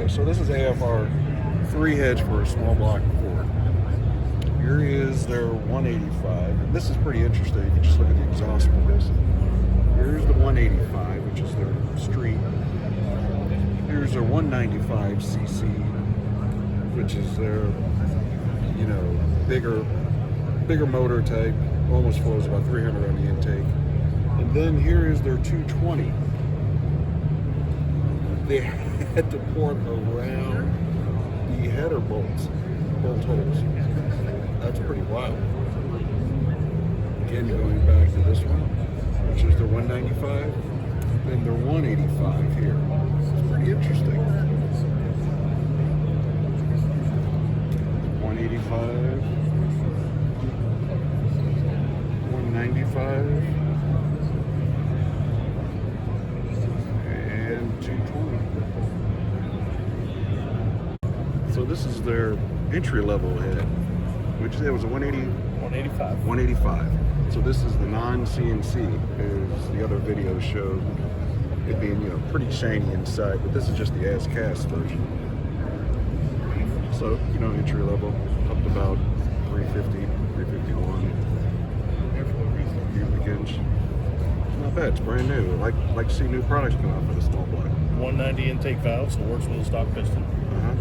So this is AFR 3 heads for a small block Ford. Here is their 185. And this is pretty interesting if you just look at the exhaust ports. Here's the 185, which is their street. Here's their 195cc, which is their, bigger motor type. Almost flows about 300 on the intake. And then here is their 220. They had to port around the header bolt holes. That's pretty wild. Again, going back to this one, which is their 195, and their 185 here. It's pretty interesting. 185, 195, and 220. So this is their entry level head, which it was a 185. 185. So this is the non-CNC, as the other videos showed it being, pretty shiny inside, but this is just the as-cast version. So, entry level up to about 350, 351. Cubic inch. Not bad, it's brand new. Like to see new products come out for the small block. 190 intake valve, so it works with a stock piston. Uh-huh.